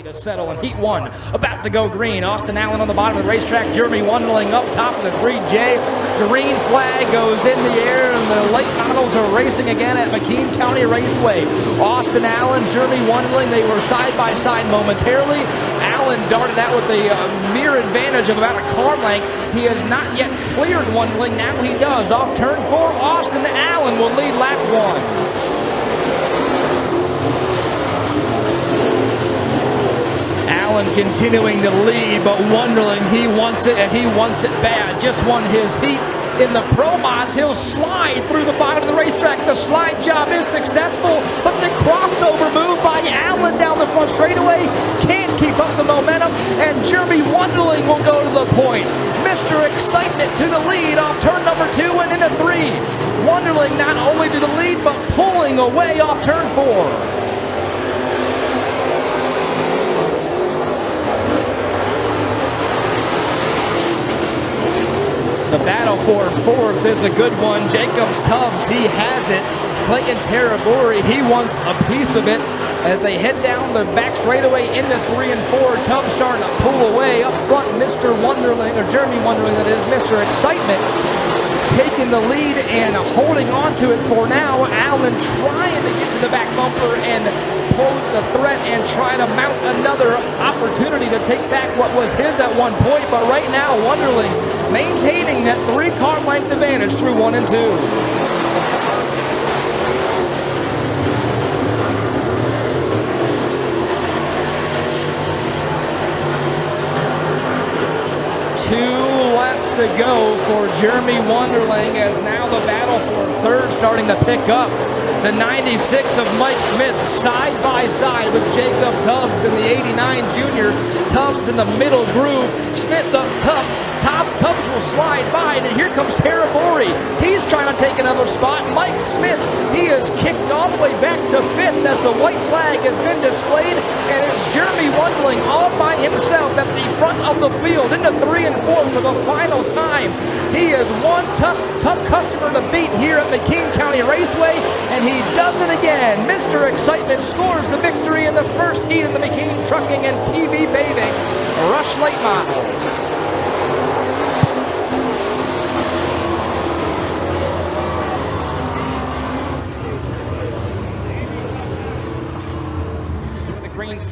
to settle in heat one. About to go green. Austin Allen on the bottom of the racetrack. Jeremy Wundling up top of the 3J. Green flag goes in the air, and the late models are racing again at McKean County Raceway. Austin Allen, Jeremy Wundling, they were side by side momentarily. Allen darted out with a mere advantage of about a car length. He has not yet cleared Wundling. Now he does. Off turn 4, Austin Allen will lead lap 1. Allen continuing to lead, but Wundling, he wants it, and he wants it bad. Just won his heat in the Pro Mods. He'll slide through the bottom of the racetrack. The slide job is successful, but the crossover move by Allen down the front straightaway can't keep up the momentum, and Jeremy Wundling will go to the point. Mr. Excitement to the lead off turn number 2 and into 3. Wundling not only to the lead, but pulling away off turn 4. The battle for 4th is a good one. Jacob Tubbs, he has it. Clayton Parabori, he wants a piece of it. As they head down the back straightaway into 3 and 4, Tubbs starting to pull away. Up front, Mr. Wundling, or Jeremy Wundling, that is, Mr. Excitement, taking the lead and holding on to it for now. Allen trying to get to the back bumper and pose a threat and try to mount another opportunity to take back what was his at one point. But right now, Wundling maintaining that 3-car length advantage through 1 and 2. 2 laps to go for Jeremy Wundling, as now the battle for 3rd starting to pick up. The 96 of Mike Smith side by side with Jacob Tubbs in the 89 junior. Tubbs in the middle groove. Smith up top. Tubbs will slide by, and here comes Terabori. He's trying to take another spot. Mike Smith, he is kicked all the way back to 5th as the white flag has been displayed, and it's Jeremy Wundling all by himself at the front of the field into 3 and 4 for the final time. He is one tough customer to beat here at McKean County Raceway, and he does it again. Mr. Excitement scores the victory in the first heat of the McKean Trucking and PV Paving Rush Late Models.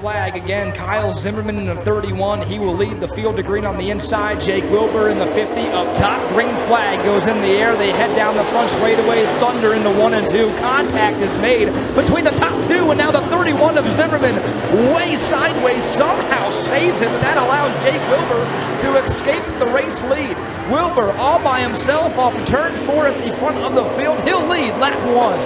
Flag again. Kyle Zimmerman in the 31. He will lead the field to green on the inside. Jake Wilbur in the 50 up top. Green flag goes in the air. They head down the front straightaway. Thunder in the 1 and 2. Contact is made between the top 2, and now the 31 of Zimmerman way sideways somehow saves it, but that allows Jake Wilbur to escape the race lead. Wilbur all by himself off of turn 4 at the front of the field. He'll lead lap 1.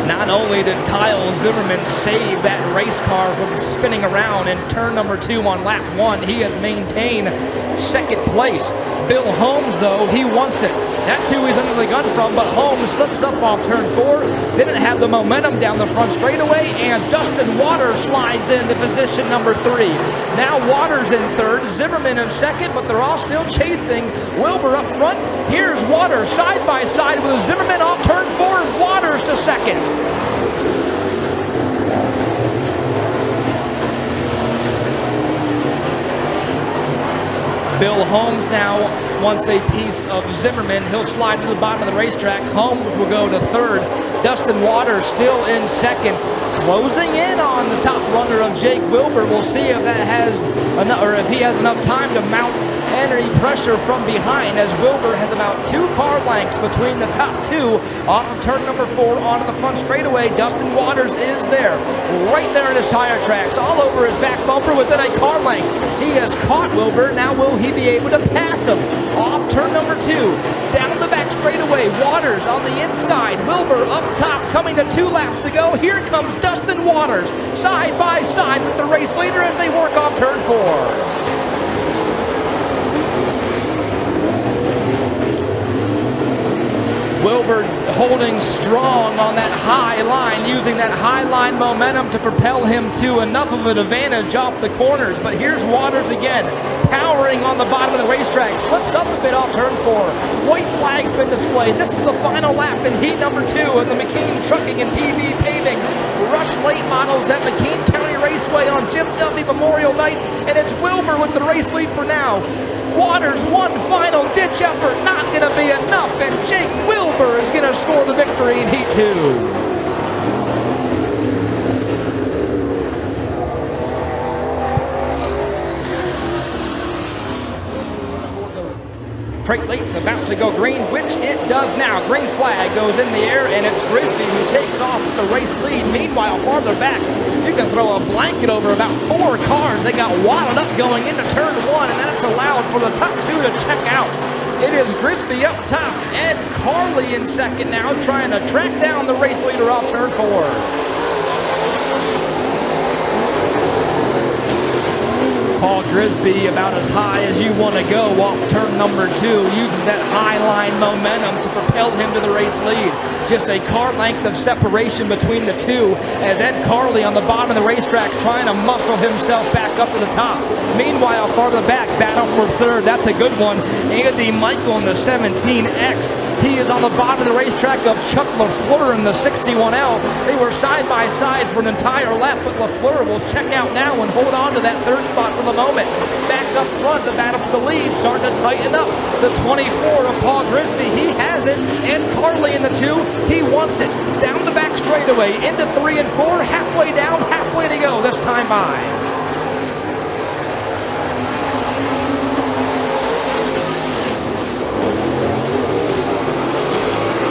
Not only did Kyle Zimmerman save that race car from spinning around in turn number 2 on lap 1, he has maintained 2nd place. Bill Holmes, though, he wants it. That's who he's under the gun from, but Holmes slips up off turn 4, didn't have the momentum down the front straightaway, and Dustin Waters slides into position number 3. Now Waters in 3rd, Zimmerman in 2nd, but they're all still chasing Wilbur up front. Here's Waters side by side with Zimmerman off turn 4, Waters to 2nd. Bill Holmes now wants a piece of Zimmerman. He'll slide to the bottom of the racetrack. Holmes will go to 3rd. Dustin Waters still in 2nd. Closing in on the top runner of Jake Wilbur. We'll see if that has enough, or if he has enough time to mount any pressure from behind, as Wilbur has about 2 car lengths between the top 2 off of turn number 4 onto the front straightaway. Dustin Waters is there, right there in his tire tracks, all over his back bumper within a car length. He has caught Wilbur. Now will he be able to pass him? Off turn number 2, down the back straightaway, Waters on the inside, Wilbur up top, coming to 2 laps to go. Here comes Dustin Waters, side by side with the race leader as they work off turn 4. Wilbur holding strong on that high line, using that high line momentum to propel him to enough of an advantage off the corners. But here's Waters again, powering on the bottom of the racetrack, slips up a bit off turn 4. White flag's been displayed. This is the final lap in heat number 2 of the McKean Trucking and PV Paving Rush Late Models at McKean County Raceway on Jim Duffy Memorial Night, and it's Wilbur with the race lead for now. Waters, one final ditch effort, not going to be enough, and Jake Wilbur is going to score the victory in Heat 2. Crate Late's about to go green, which it does now. Green flag goes in the air, and it's Grisby who takes off with the race lead. Meanwhile, farther back, you can throw a blanket over about 4 cars. They got wadded up going into turn 1, and then it's allowed for the top 2 to check out. It is Grisby up top, Ed Carley in second now, trying to track down the race leader off turn 4. Paul Grisby about as high as you want to go off turn number 2. Uses that high line momentum to propel him to the race lead. Just a car length of separation between the two as Ed Carley on the bottom of the racetrack trying to muscle himself back up to the top. Meanwhile, farther back, battle for third. That's a good one. Andy Michael in the 17X. He is on the bottom of the racetrack of Chuck LaFleur in the 61L. They were side by side for an entire lap, but LaFleur will check out now and hold on to that third spot for the moment. Back up front, the battle for the lead starting to tighten up. The 24 of Paul Grisby, he has it. Ed Carley in the 2, he wants it. Down the back straightaway, into 3 and 4, halfway down, halfway to go this time by.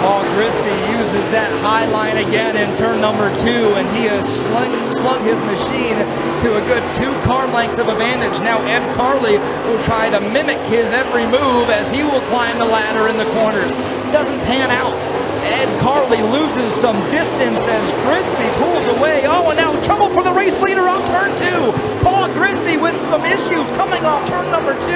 Paul Grisby uses that high line again in turn number 2, and he has slung his machine to a good 2 car lengths of advantage. Now Ed Carley will try to mimic his every move as he will climb the ladder in the corners. Doesn't pan out. Ed Carley loses some distance as Grisby pulls away. Oh, and now trouble for the race leader off turn 2. Paul Grisby with some issues coming off turn number 2.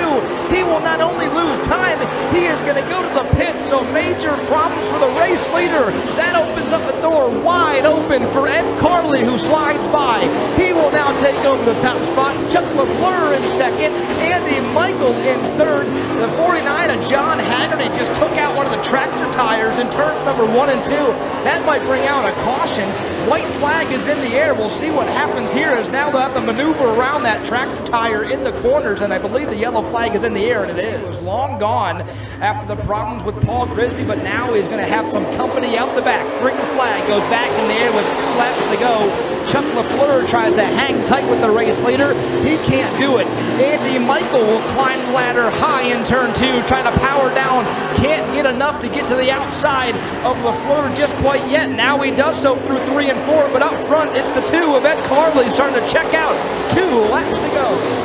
He will not only lose time, he is going to go to the pit, so major problems for the race leader. That opens up the door wide open for Ed Carley, who slides by. He will now take over the top spot. Chuck LaFleur in second, Andy Michael in third. The 49 of John Haggerty just took out one of the tractor tires in turns number 1 and 2. That might bring out a caution. White flag is in the air. We'll see what happens here as now they'll have to maneuver around that tractor tire in the corners, and I believe the yellow flag is in the air, and it is. It was long gone after the problems with Paul Grisby, but now he's going to have some company out the back. Green flag goes back in the air with 2 laps to go. Chuck LaFleur tries to hang tight with the race leader. He can't do it. Andy Michael will climb the ladder high in turn 2, trying to power down. Can't get enough to get to the outside of LaFleur just quite yet. Now he does so through 3 and 4, but up front it's the 2 of Ed Carley starting to check out. 2 laps to go.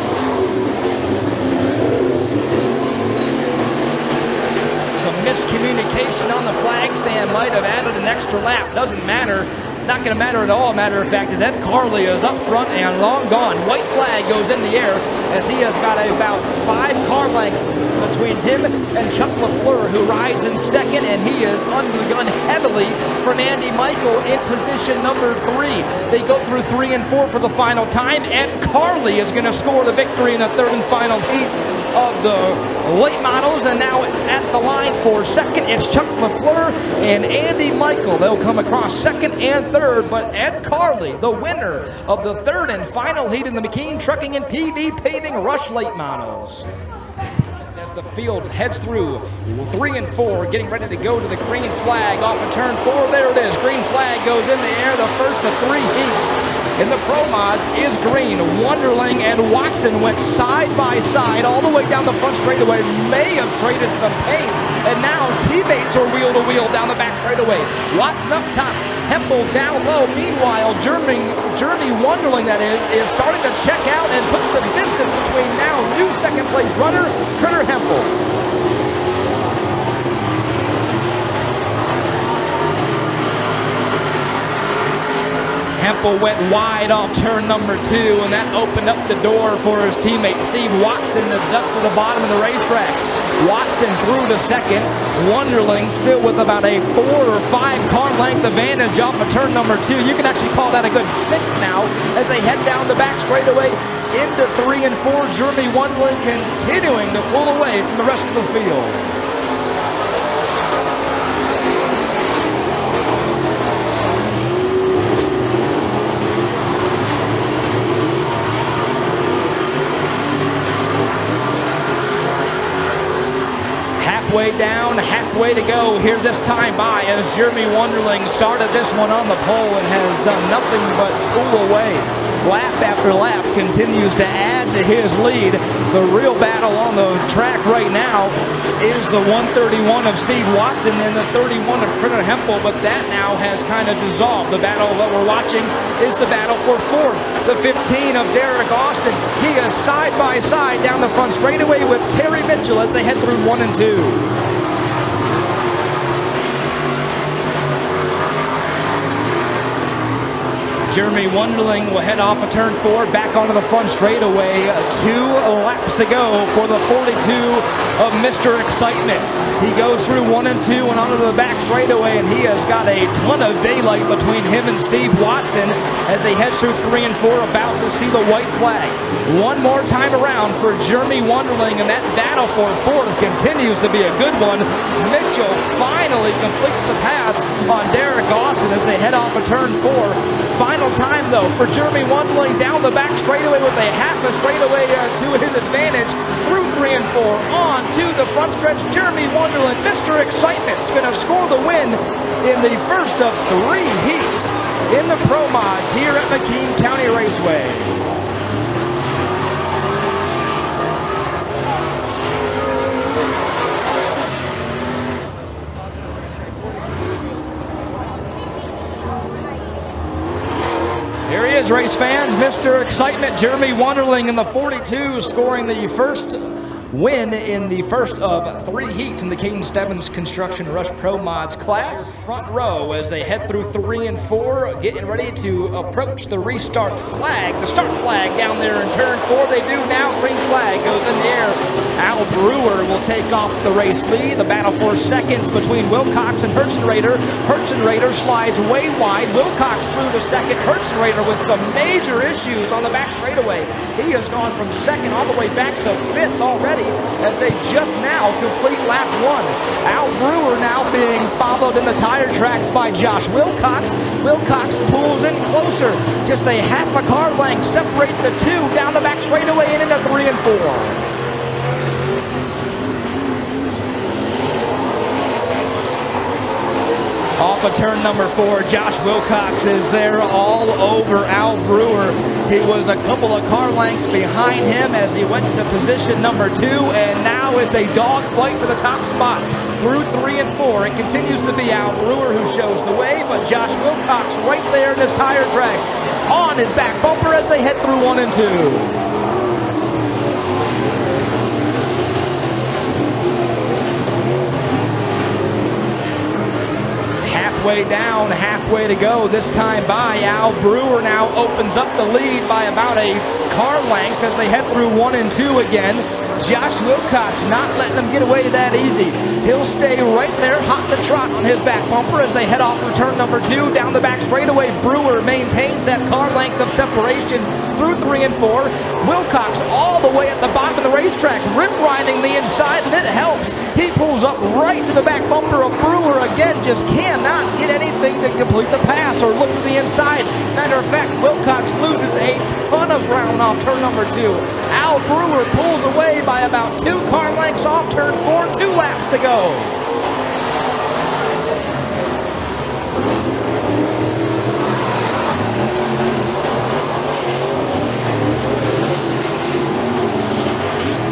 Some miscommunication on the flag stand might have added an extra lap. Doesn't matter. It's not going to matter at all. Matter of fact, as Ed Carley is up front and long gone. White flag goes in the air as he has got about 5 car lengths between him and Chuck LaFleur, who rides in second, and he is under the gun heavily from Andy Michael in position number 3. They go through 3 and 4 for the final time. Ed Carley is going to score the victory in the third and final heat of the late models, and now at the line for second it's Chuck LaFleur and Andy Michael. They'll come across second and third, but Ed Carley, the winner of the third and final heat in the McKean Trucking and PV Paving Rush Late Models. As the field heads through 3 and 4, getting ready to go to the green flag off of turn 4. There it is. Green flag goes in the air. The first of 3 heats in the Pro Mods is green. Wonderling and Watson went side by side all the way down the front straightaway. May have traded some paint, and now teammates are wheel to wheel down the back straightaway. Watson up top, Hempel down low. Meanwhile, Jeremy Wonderling, that is starting to check out and put some distance between now new second place runner Critter Hempel. Hempel went wide off turn number 2, and that opened up the door for his teammate Steve Watson to duck to the bottom of the racetrack. Watson through to second. Wonderling still with about a 4 or 5 car length advantage off of turn number 2. You can actually call that a good 6 now as they head down the back straightaway into 3 and 4. Jeremy Wonderling continuing to pull away from the rest of the field. Halfway down, halfway to go here this time by as Jeremy Wonderling started this one on the pole and has done nothing but pull away. Lap after lap continues to add to his lead. The real battle on the track right now is the 131 of Steve Watson and the 31 of Critter Hempel, but that now has kind of dissolved. The battle that we're watching is the battle for 4th. The 15 of Derek Austin. He is side by side down the front straightaway with Perry Mitchell as they head through 1 and 2. Jeremy Wonderling will head off of turn 4, back onto the front straightaway. 2 laps to go for the 42 of Mr. Excitement. He goes through 1 and 2 and onto the back straightaway, and he has got a ton of daylight between him and Steve Watson as he heads through 3 and 4, about to see the white flag. One more time around for Jeremy Wonderling, and that battle for 4th continues to be a good one. Mitchell finally completes the pass on Derek Austin as they head off of turn 4. Final time though for Jeremy Wonderling down the back straightaway with a half a straightaway to his advantage through 3 and 4 on to the front stretch. Jeremy Wonderling, Mr. Excitement's going to score the win in the first of 3 heats in the Pro Mods here at McKean County Raceway. Here he is, race fans. Mr. Excitement, Jeremy Wonderling in the 42, scoring the first win in the first of 3 heats in the Caden Stebbins Construction Rush Pro Mods class. Front row as they head through 3 and 4, getting ready to approach the restart flag. The start flag down there in turn 4. They do now. Green flag goes in the air. Al Brewer will take off the race lead. The battle for seconds between Wilcox and Herzenrader. Herzenrader slides way wide. Wilcox through to second. Herzenrader with some major issues on the back straightaway. He has gone from second all the way back to 5th already as they just now complete lap 1. Al Brewer now being followed in the tire tracks by Josh Wilcox. Wilcox pulls in closer. Just a half a car length separate the 2 down the back straightaway and into 3 and 4. Off of turn number 4, Josh Wilcox is there all over Al Brewer. He was a couple of car lengths behind him as he went to position number 2, and now it's a dog fight for the top spot through 3 and 4. It continues to be Al Brewer who shows the way, but Josh Wilcox right there in his tire tracks on his back bumper as they head through 1 and 2. Halfway down, halfway to go this time by. Al Brewer now opens up the lead by about a car length as they head through 1 and 2 again. Josh Wilcox not letting them get away that easy. He'll stay right there, hot to trot on his back bumper as they head off for turn number 2. Down the back straightaway, Brewer maintains that car length of separation through 3 and 4. Wilcox all the way at the bottom of the racetrack, rim grinding the inside, and it helps. He pulls up right to the back bumper of Brewer again, just cannot get anything to complete the pass or look to the inside. Matter of fact, Wilcox loses a ton of ground off turn number 2. Al Brewer pulls away by about 2 car lengths off turn 4, 2 laps to go.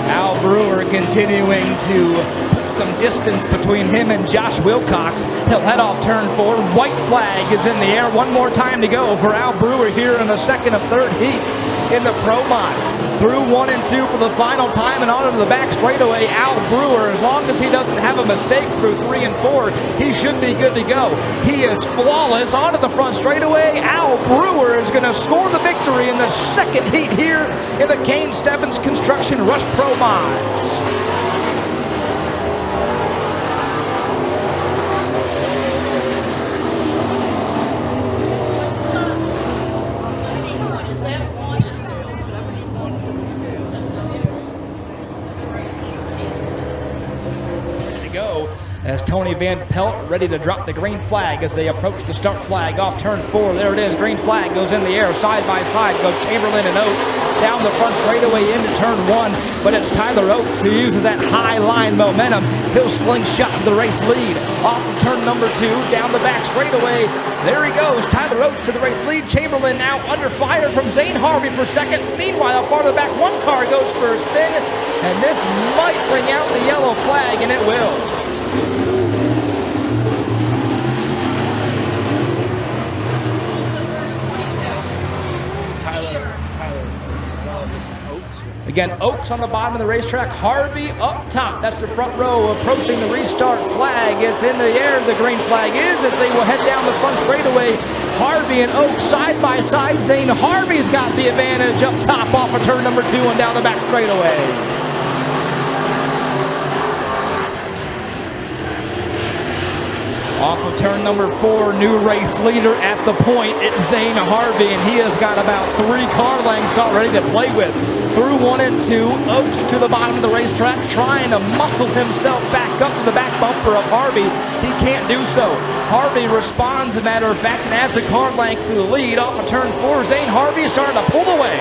Al Brewer continuing to put some distance between him and Josh Wilcox. He'll head off turn 4. White flag is in the air. One more time to go for Al Brewer here in the second of 3rd heats. in the Pro Mods. Through 1 and 2 for the final time and on into the back straightaway. Al Brewer, as long as he doesn't have a mistake through 3 and 4, he should be good to go. He is flawless onto the front straightaway. Al Brewer is going to score the victory in the second heat here in the Kane Stebbins Construction Rush Pro Mods. As Tony Van Pelt ready to drop the green flag as they approach the start flag off turn 4. There it is, green flag goes in the air, side by side, go Chamberlain and Oates down the front straightaway into turn 1, but it's Tyler Oates who uses that high line momentum. He'll slingshot to the race lead. Off of turn number 2, down the back straightaway. There he goes, Tyler Oates to the race lead. Chamberlain now under fire from Zane Harvey for second. Meanwhile, farther back, one car goes for a spin, and this might bring out the yellow flag, and it will. Again, Oates on the bottom of the racetrack, Harvey up top. That's the front row approaching the restart flag. It's in the air, the green flag is, as they will head down the front straightaway. Harvey and Oates side by side. Zane Harvey's got the advantage up top off of turn number 2 and down the back straightaway. Off of turn number 4, new race leader at the point. It's Zane Harvey, and he has got about 3 car lengths already to play with. Through 1 and 2, Oates to the bottom of the racetrack, trying to muscle himself back up to the back bumper of Harvey. He can't do so. Harvey responds, as a matter of fact, and adds a car length to the lead. Off of turn 4, Zane Harvey is starting to pull away.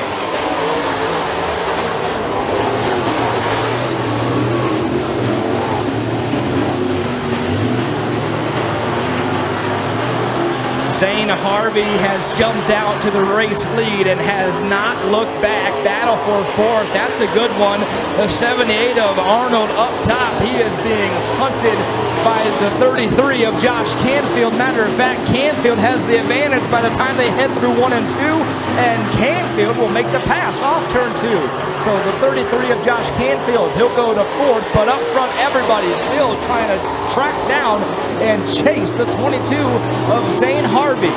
Zane Harvey has jumped out to the race lead and has not looked back. Battle for 4th, that's a good one. The 78 of Arnold up top. He is being hunted by the 33 of Josh Canfield. Matter of fact, Canfield has the advantage by the time they head through 1 and 2, and Canfield will make the pass off turn 2. So the 33 of Josh Canfield, he'll go to 4th, but up front, everybody's still trying to track down and chase the 22 of Zane Harvey.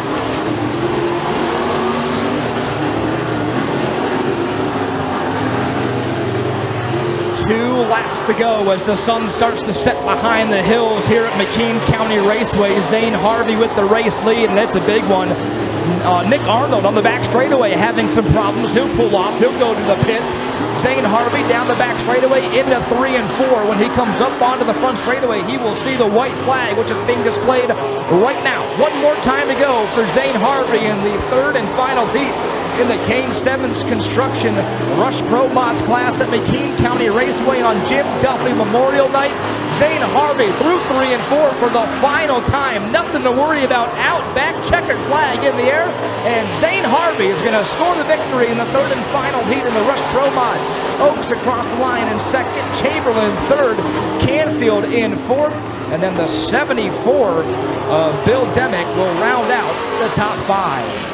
2 laps to go as the sun starts to set behind the hills here at McKean County Raceway. Zane Harvey with the race lead, and it's a big one. Nick Arnold on the back straightaway having some problems. He'll pull off. He'll go to the pits. Zane Harvey down the back straightaway into 3 and 4. When he comes up onto the front straightaway, he will see the white flag, which is being displayed right now. One more time to go for Zane Harvey in the 3rd and final heat in the Kane Stebbins Construction Rush Pro Mods class at McKean County Raceway on Jim Duffy Memorial Night. Zane Harvey through 3 and 4 for the final time. Nothing to worry about. Out back, checkered flag in the air, and Zane Harvey is going to score the victory in the 3rd and final heat in the Rush Pro Mods. Oaks across the line in 2nd, Chamberlain 3rd, Canfield in 4th, and then the 74 of Bill Demick will round out the top 5.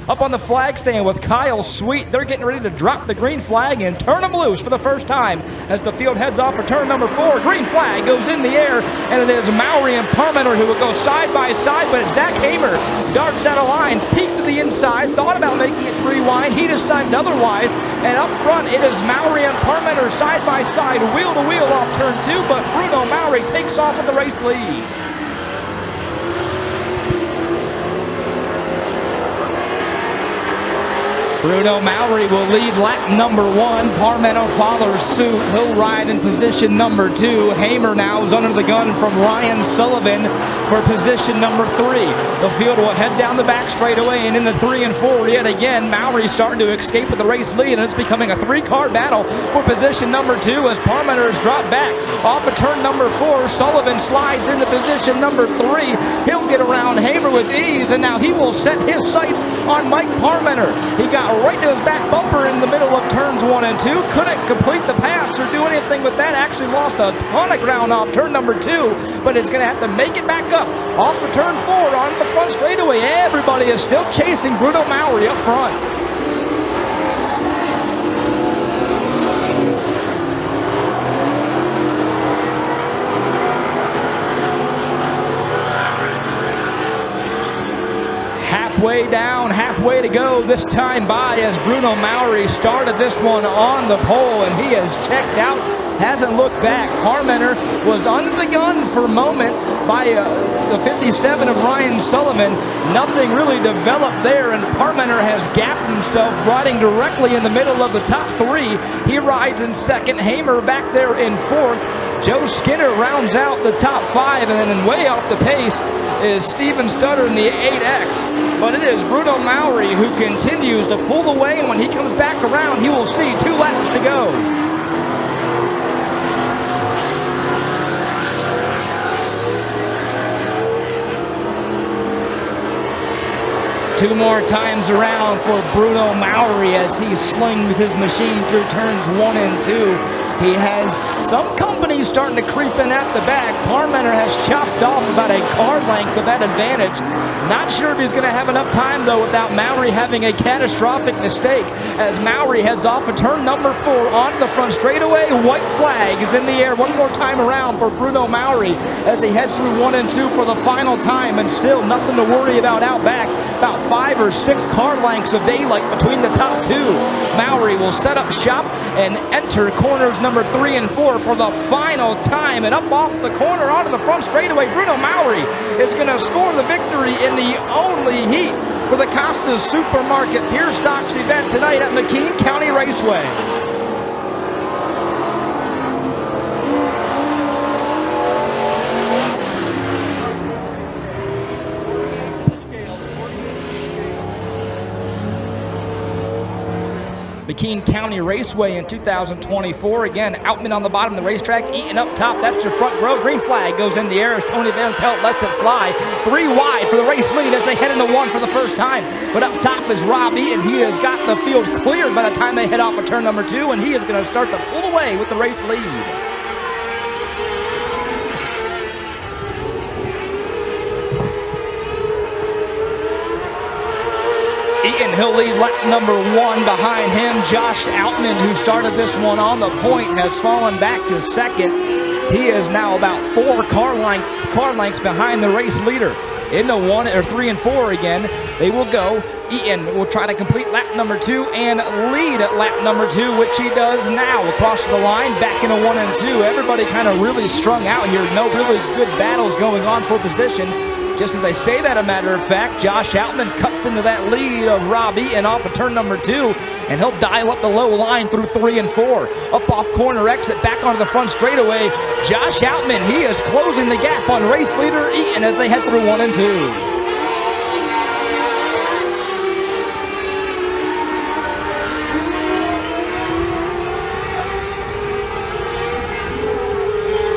Up on the flag stand with Kyle Sweet. They're getting ready to drop the green flag and turn them loose for the first time as the field heads off for turn number 4. Green flag goes in the air, and it is Mowry and Parmenter who will go side by side, but Zach Hamer darts out of line, peeked to the inside, thought about making it 3 wide. He decided otherwise, and up front it is Mowry and Parmenter side by side, wheel to wheel off turn 2, but Bruno Mowry takes off with the race lead. Bruno Mowry will lead lap number 1. Parmento follows suit. He'll ride in position number 2. Hamer now is under the gun from Ryan Sullivan for position number 3. The field will head down the back straightaway and into 3 and 4 yet again. Mowry starting to escape with the race lead, and it's becoming a 3-car battle for position number 2 as Parmenter is dropped back. Off of turn number 4, Sullivan slides into position number 3. He'll get around Hamer with ease, and now he will set his sights on Mike Parmenter. He got right to his back bumper in the middle of turns 1 and 2. Couldn't complete the pass or do anything with that. Actually lost a ton of ground off turn number 2, but is going to have to make it back up off of turn 4 onto the front straightaway. Everybody is still chasing Bruno Maury up front. Halfway down, halfway to go this time by as Bruno Maury started this one on the pole, and he has checked out, hasn't looked back. Parmenter was under the gun for a moment by the 57 of Ryan Sullivan. Nothing really developed there, and Parmenter has gapped himself, riding directly in the middle of the top 3. He rides in second, Hamer back there in 4th. Joe Skinner rounds out the top 5, and then way off the pace is Steven Stutter in the 8X. But it is Bruno Maury who continues to pull away, and when he comes back around, he will see 2 laps to go. Two more times around for Bruno Maury as he slings his machine through turns 1 and 2. He has some company starting to creep in at the back. Parmenter has chopped off about a car length of that advantage. Not sure if he's going to have enough time, though, without Maury having a catastrophic mistake as Maury heads off of turn number 4 onto the front straightaway. White flag is in the air one more time around for Bruno Maury as he heads through 1 and 2 for the final time, and still nothing to worry about out back. About 5 or 6 car lengths of daylight between the top 2. Maury will set up shop and enter corners number 3 and 4 for the final time, and up off the corner onto the front straightaway, Bruno Maury is going to score the victory in the only heat for the Costa's Supermarket Pure Stocks event tonight at McKean County Raceway. McKean County Raceway in 2024. Again, Outman on the bottom of the racetrack, Eaton up top. That's your front row. Green flag goes in the air as Tony Van Pelt lets it fly. 3 wide for the race lead as they head into 1 for the first time. But up top is Rob Eaton. He has got the field cleared by the time they head off of turn number 2, and he is going to start to pull away with the race lead. Eaton, he'll lead lap number 1. Behind him, Josh Outman, who started this one on the point, has fallen back to second. He is now about 4 car lengths behind the race leader. Into 1 or 3 and 4 again. They will go. Eaton will try to complete lap number 2 and lead at lap number 2, which he does now. Across the line, back into 1 and 2. Everybody kind of really strung out here. No really good battles going on for position. Just as I say that, a matter of fact, Josh Outman cuts into that lead of Rob Eaton off of turn number 2, and he'll dial up the low line through 3 and 4. Up off corner exit, back onto the front straightaway. Josh Outman, he is closing the gap on race leader Eaton as they head through 1 and 2.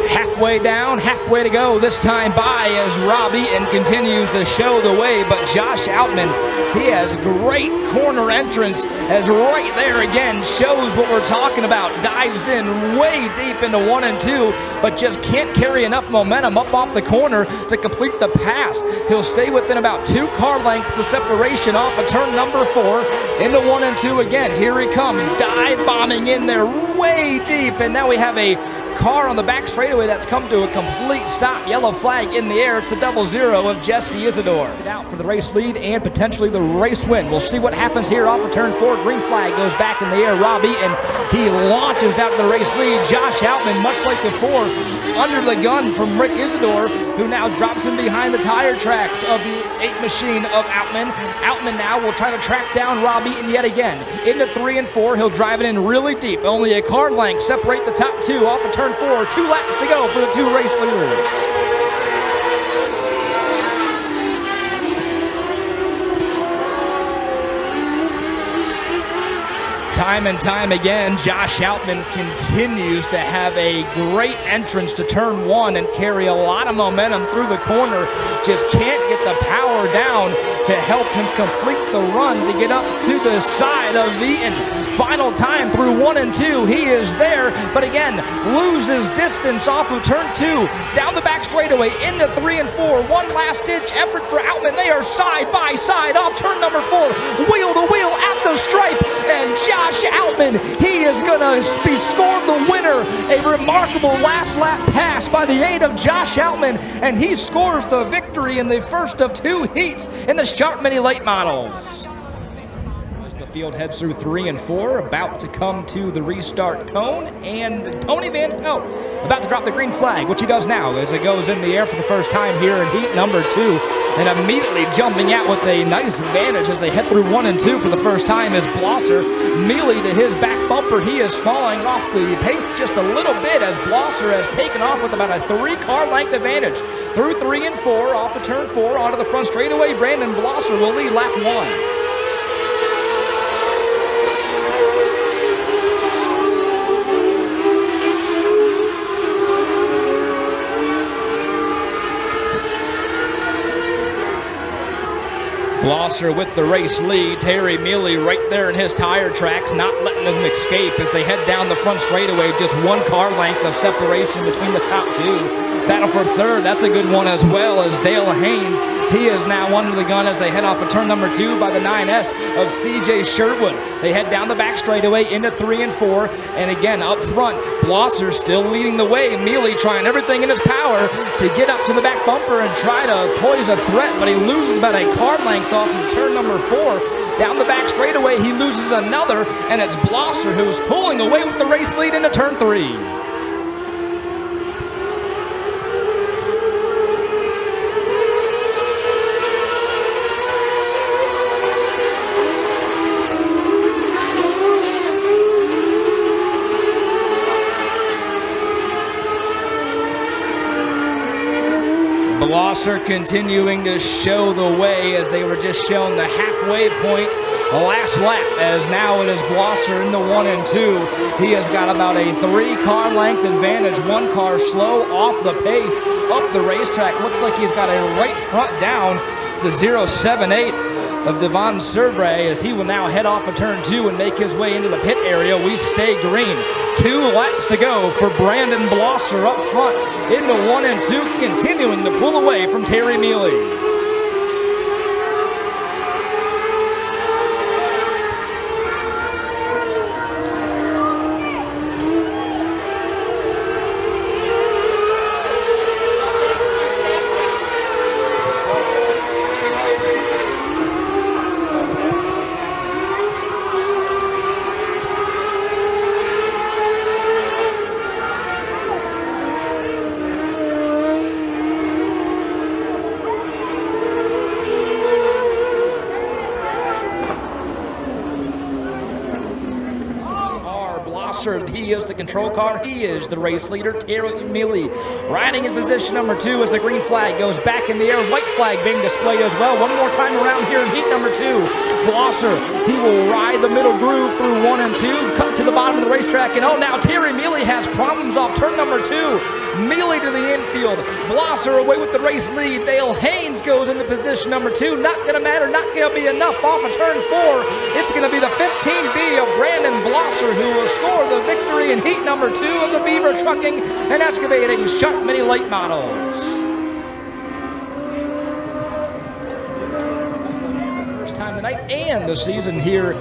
Halfway down, halfway to go this time by as Rob Eaton continues to show the way, but Josh Outman, he has great corner entrance as right there again shows what we're talking about. Dives in way deep into 1 and 2, but just can't carry enough momentum up off the corner to complete the pass. He'll stay within about 2 car lengths of separation off of turn number 4 into 1 and 2 again. Here he comes, dive bombing in there way deep, and now we have a car on the back straightaway that's come to a complete stop. Yellow flag in the air. It's the 00 of Jesse Isidore. Out for the race lead and potentially the race win. We'll see what happens here off of turn 4. Green flag goes back in the air. Rob Eaton, he launches out to the race lead. Josh Outman, much like before, under the gun from Rick Isidore, who now drops him behind the tire tracks of the 8 machine of Outman. Outman now will try to track down Rob Eaton yet again. Into 3 and 4, he'll drive it in really deep. Only a car length separate the top 2 off of turn 4. 2 laps to go for the 2 race leaders. Time and time again, Josh Outman continues to have a great entrance to turn one and carry a lot of momentum through the corner. Just can't get the power down to help him complete the run to get up to the side of Eaton. Final time through 1 and 2. He is there, but again, loses distance off of turn 2. Down the back straightaway into 3 and 4. One last ditch effort for Outman. They are side by side off turn number 4. Wheel to wheel at the stripe. And Josh Outman, he is going to be scored the winner. A remarkable last lap pass by the aid of Josh Outman. And he scores the victory in the first of 2 heats in the Sharp Mini Late Models. Field heads through 3 and 4, about to come to the restart cone, and Tony Van Pelt about to drop the green flag, which he does now as it goes in the air for the first time here in heat number 2, and immediately jumping out with a nice advantage as they head through 1 and 2 for the first time is Blosser. Mealy to his back bumper, he is falling off the pace just a little bit as Blosser has taken off with about a 3-car length advantage. Through 3 and 4, off of turn 4, onto the front straightaway, Brandon Blosser will lead lap 1. Blosser with the race lead. Terry Mealy right there in his tire tracks, not letting them escape as they head down the front straightaway. Just 1 car length of separation between the top 2. Battle for third, that's a good one as well, as Dale Haynes, he is now under the gun as they head off of turn number 2 by the 9S of CJ Sherwood. They head down the back straightaway into 3 and 4, and again up front, Blosser still leading the way. Mealy trying everything in his power to get up to the back bumper and try to poise a threat, but he loses about a car length off of turn number 4. Down the back straightaway, he loses another, and it's Blosser who is pulling away with the race lead into turn 3. Blosser continuing to show the way as they were just shown the halfway point last lap, as now it is Blosser into 1 and 2. He has got about a 3-car length advantage, 1 car slow off the pace up the racetrack. Looks like he's got a right front down. It's the 078 of Devon Servray as he will now head off of turn 2 and make his way into the pit area. We stay green. 2 laps to go for Brandon Blosser up front into 1 and 2, continuing to pull away from Terry Mealy. He is the control car. He is the race leader. Terry Mealy riding in position number 2 as the green flag goes back in the air. White flag being displayed as well. One more time around here in heat number 2. Blosser, he will ride the middle groove through 1 and 2, cut to the bottom of the racetrack, and oh, now Terry Mealy has problems off turn number 2. Mealy to the infield. Blosser away with the race lead. Dale Haynes goes into position number 2. Not going to matter, not going to be enough off of turn 4. It's going to be the 15B of Brandon Blosser who will score the victory in heat number 2 of the Beaver Trucking and Excavating Sharp Mini Late Models. First time tonight and the season here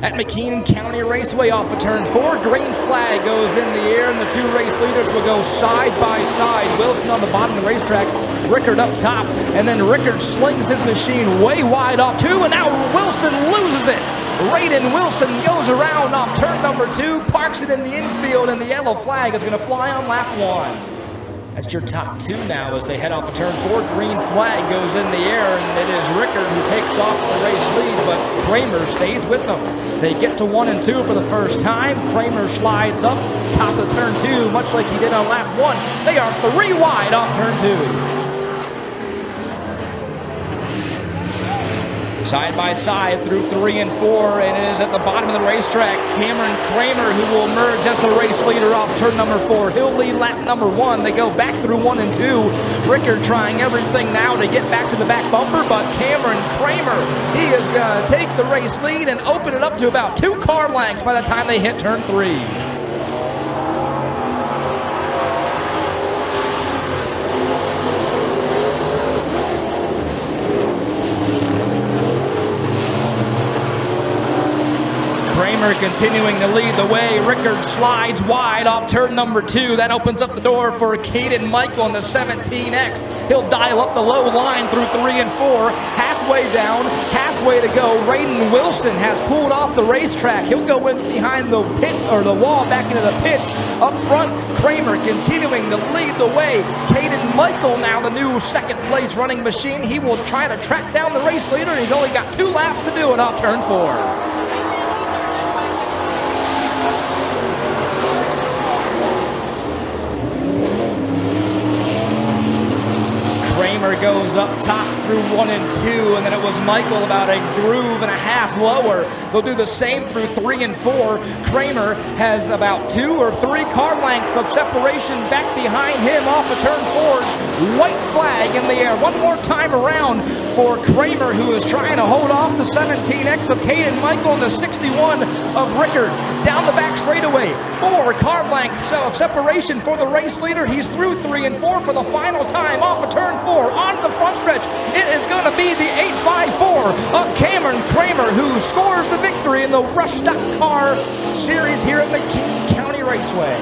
at McKean County Raceway off of turn 4. Green flag goes in the air, and the 2 race leaders will go side by side. Wilson on the bottom of the racetrack, Rickard up top, and then Rickard slings his machine way wide off 2, and now Wilson loses it. Raiden Wilson goes around off turn number 2, parks it in the infield, and the yellow flag is going to fly on lap 1. That's your top 2 now as they head off of turn 4. Green flag goes in the air, and it is Rickard who takes off the race lead, but Kramer stays with them. They get to 1 and 2 for the first time. Kramer slides up top of turn 2, much like he did on lap 1. They are 3 wide off turn 2. Side by side through 3 and 4, and it is at the bottom of the racetrack. Cameron Kramer, who will emerge as the race leader off turn number 4. He'll lead lap number 1. They go back through 1 and 2. Rickard trying everything now to get back to the back bumper, but Cameron Kramer, he is going to take the race lead and open it up to about 2 car lengths by the time they hit turn 3. Kramer continuing to lead the way. Rickard slides wide off turn number 2. That opens up the door for Caden Michael in the 17X. He'll dial up the low line through 3 and 4. Halfway down, halfway to go. Raiden Wilson has pulled off the racetrack. He'll go in behind the pit or the wall back into the pits. Up front, Kramer continuing to lead the way. Caden Michael now the new second place running machine. He will try to track down the race leader, and he's only got 2 laps to do it off turn 4. Kramer goes up top through 1 and 2, and then it was Michael about a groove and a half lower. They'll do the same through 3 and 4. Kramer has about 2 or 3 car lengths of separation back behind him off of turn 4. White flag in the air. One more time around for Kramer, who is trying to hold off the 17X of Caden Michael and the 61 of Rickard. Down the back straightaway, 4 car lengths of separation for the race leader. He's through 3 and 4 for the final time off of turn 4. Onto the front stretch, it is going to be the 854 of Cameron Kramer, who scores the victory in the Rush Stock Car Series here at McKean County Raceway.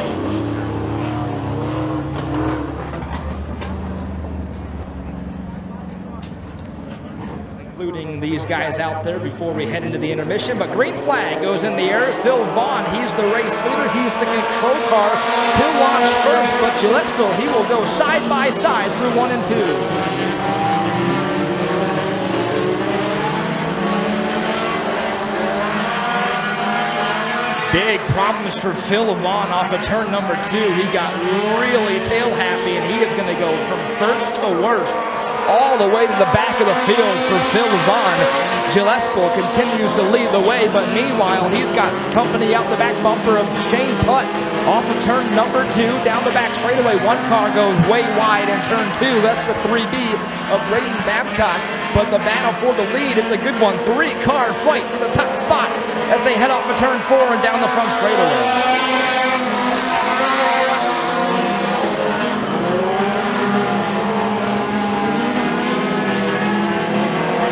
Including these guys out there before we head into the intermission, but green flag goes in the air. Phil Vaughn, he's the race leader. He's the control car. He'll launch first, but Gillespie, he will go side by side through 1 and 2. Big problems for Phil Vaughn off of turn number 2. He got really tail happy, and he is going to go from first to worst all the way to the back of the field for Phil Vaughn. Gillespie continues to lead the way, but meanwhile, he's got company out the back bumper of Shane Putt off of turn number 2. Down the back straightaway, 1 car goes way wide in turn 2. That's the 3B of Braden Babcock, but the battle for the lead, it's a good one. 3-car fight for the top spot as they head off of turn 4 and down the front straightaway.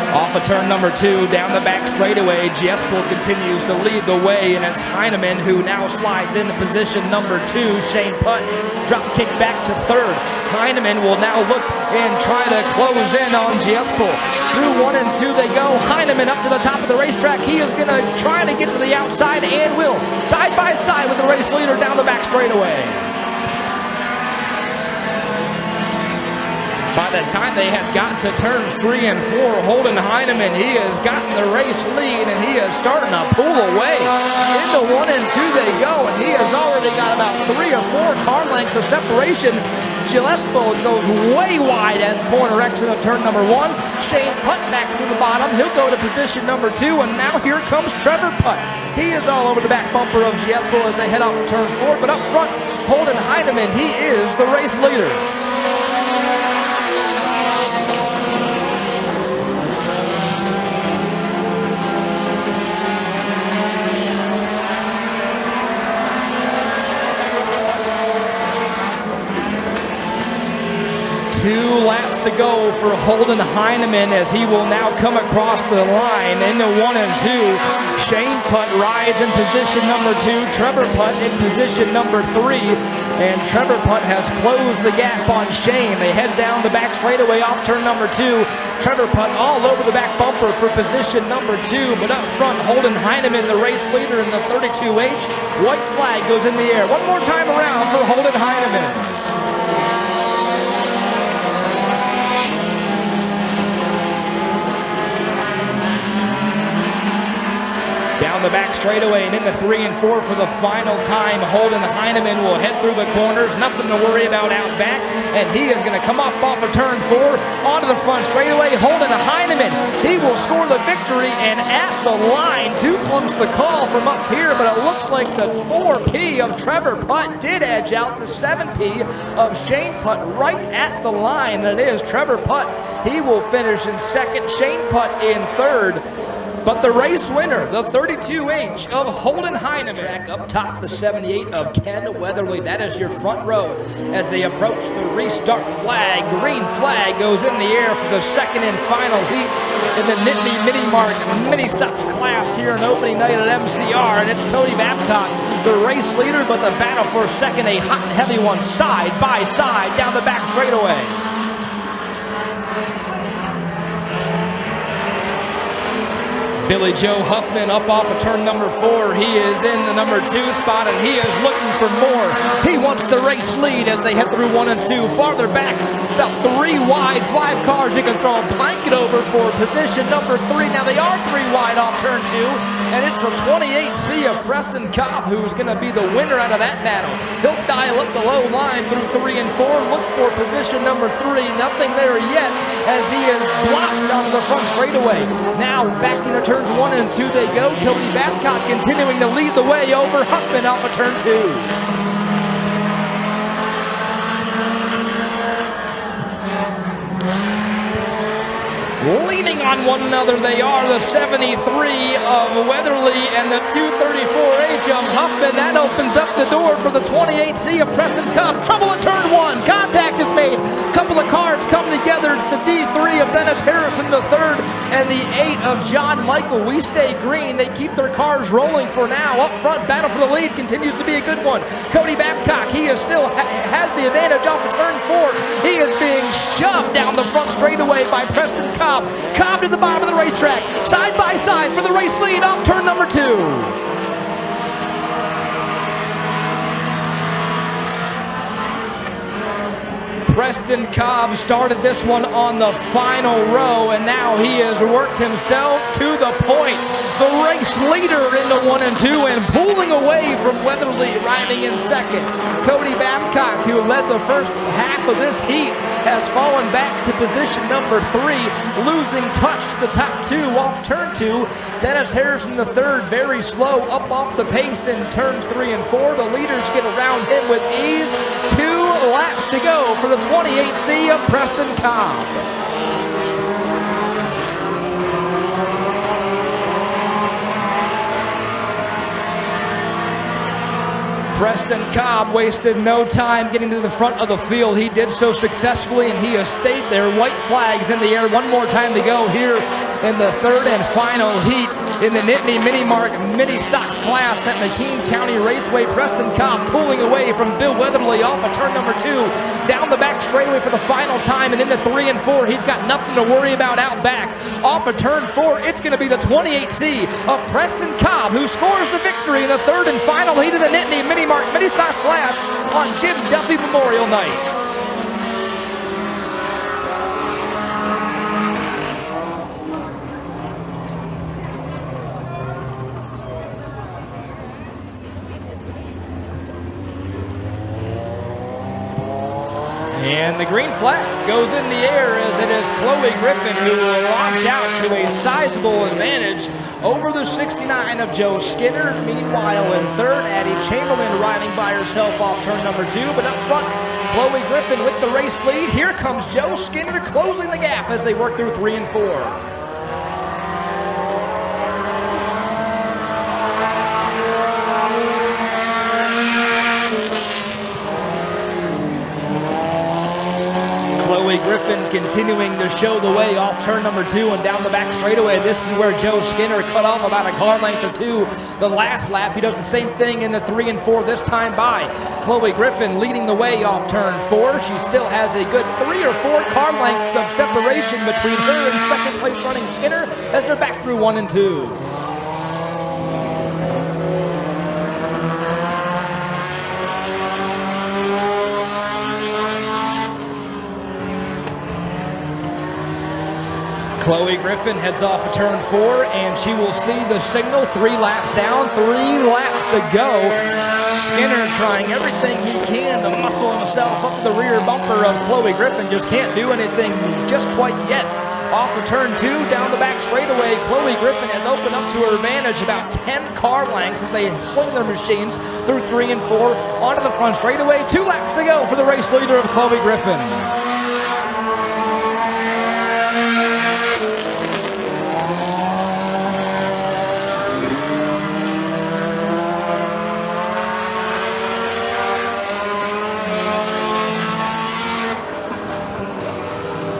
Off of turn number 2, down the back straightaway, Giespel continues to lead the way, and it's Heineman who now slides into position number 2. Shane Putt drop kick back to 3rd. Heineman will now look and try to close in on Giespel. Through 1 and 2 they go. Heineman up to the top of the racetrack. He is going to try to get to the outside and will. Side by side with the race leader down the back straightaway. By the time they have got to turns 3 and 4, Holden Heineman, he has gotten the race lead, and he is starting to pull away. Into 1 and 2 they go, and he has already got about 3 or 4 car lengths of separation. Gillespie goes way wide at corner exit of turn number 1. Shane Putt back to the bottom. He'll go to position number 2, and now here comes Trevor Putt. He is all over the back bumper of Gillespie as they head off of turn 4, but up front, Holden Heineman, he is the race leader. Two laps to go for Holden Heineman as he will now come across the line into 1 and 2. Shane Putt rides in position number 2. Trevor Putt in position number 3. And Trevor Putt has closed the gap on Shane. They head down the back straightaway off turn number 2. Trevor Putt all over the back bumper for position number 2. But up front, Holden Heineman, the race leader in the 32H. White flag goes in the air. One more time around for Holden Heineman. Down the the back straightaway and into 3 and 4 for the final time. Holden Heineman will head through the corners. Nothing to worry about out back. And he is going to come up off of turn 4 onto the front straightaway. Holden Heineman, he will score the victory and at the line. Too close to call from up here, but it looks like the 4P of Trevor Putt did edge out the 7P of Shane Putt right at the line. And it is Trevor Putt. He will finish in second. Shane Putt in third. But the race winner, the 32H of Holden Heineman. Track up top, the 78 of Ken Weatherly. That is your front row as they approach the restart flag. Green flag goes in the air for the second and final heat in the Nittany Mini Mart Mini Stocks class here on opening night at MCR. And it's Cody Babcock, the race leader, but the battle for second, a hot and heavy one, side by side down the back straightaway. Billy Joe Huffman up off of turn number 4. He is in the number 2 spot and he is looking for more. He wants the race lead as they head through 1 and 2. Farther back, about 3 wide, 5 cars he can throw a blanket over for position number 3. Now they are 3 wide off turn 2, and it's the 28C of Preston Cobb who's going to be the winner out of that battle. He'll dial up the low line through 3 and 4, look for position number 3. Nothing there yet as he is blocked onto the front straightaway. Now back into turns 1 and 2 they go. Cody Babcock continuing to lead the way over Huffman off of turn 2. Leaning on one another, they are the 73 of Weatherly and the 234H of Huffman. That opens up the door for the 28C of Preston Cobb. Trouble in turn 1. Contact is made. A couple of cars come together. It's the D3 of Dennis Harrison III and the 8 of John Michael. We stay green. They keep their cars rolling for now. Up front, battle for the lead continues to be a good one. Cody Babcock, he is still has the advantage off of turn 4. He is being shoved down the front straightaway by Preston Cobb. Cobb to the bottom of the racetrack, side by side for the race lead off turn number 2. Preston Cobb started this one on the final row, and now he has worked himself to the point. The race leader into 1 and 2 and pulling away from Weatherly, riding in second. Cody Babcock, who led the first half of this heat, has fallen back to position number 3, losing touch to the top 2 off turn 2. Dennis Harrison III very slow up off the pace in turns 3 and 4. The leaders get around him with ease. 2 laps to go for the 28C of Preston Cobb. Preston Cobb wasted no time getting to the front of the field. He did so successfully, and he has stayed there. White flags in the air. One more time to go here in the third and final heat in the Nittany Mini Mart Mini Stocks class at McKean County Raceway. Preston Cobb pulling away from Bill Weatherly off of turn number 2. Down the back straightaway for the final time and into 3 and 4. He's got nothing to worry about out back. Off of turn 4, it's going to be the 28C of Preston Cobb who scores the victory in the third and final heat of the Nittany Mini Mart Mini Stocks class on Jim Duffy Memorial Night. And the green flag goes in the air as it is Chloe Griffin who will launch out to a sizable advantage over the 69 of Joe Skinner. Meanwhile, in third, Addie Chamberlain riding by herself off turn number 2. But up front, Chloe Griffin with the race lead. Here comes Joe Skinner closing the gap as they work through 3 and 4. Chloe Griffin continuing to show the way off turn number 2 and down the back straightaway. This is where Joe Skinner cut off about a car length or 2 the last lap. He does the same thing in the 3 and 4 this time by. Chloe Griffin leading the way off turn 4. She still has a good 3 or 4 car length of separation between her and second place running Skinner as they're back through 1 and 2. Chloe Griffin heads off of turn 4, and she will see the signal. 3 laps down, 3 laps to go. Skinner trying everything he can to muscle himself up the rear bumper of Chloe Griffin. Just can't do anything just quite yet. Off of turn 2, down the back straightaway, Chloe Griffin has opened up to her advantage about 10 car lengths as they sling their machines through 3 and 4 onto the front straightaway. 2 laps to go for the race leader of Chloe Griffin.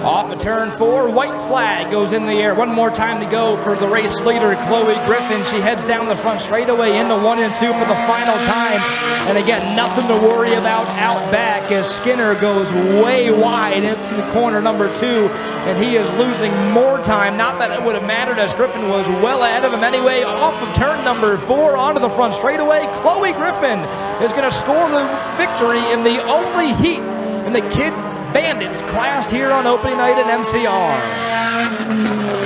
Off of turn 4, white flag goes in the air. One more time to go for the race leader, Chloe Griffin. She heads down the front straightaway into 1 and 2 for the final time. And again, nothing to worry about out back as Skinner goes way wide in corner number 2. And he is losing more time. Not that it would have mattered as Griffin was well ahead of him anyway. Off of turn number 4 onto the front straightaway, Chloe Griffin is going to score the victory in the only heat in the Kid Bandits class here on opening night at MCR.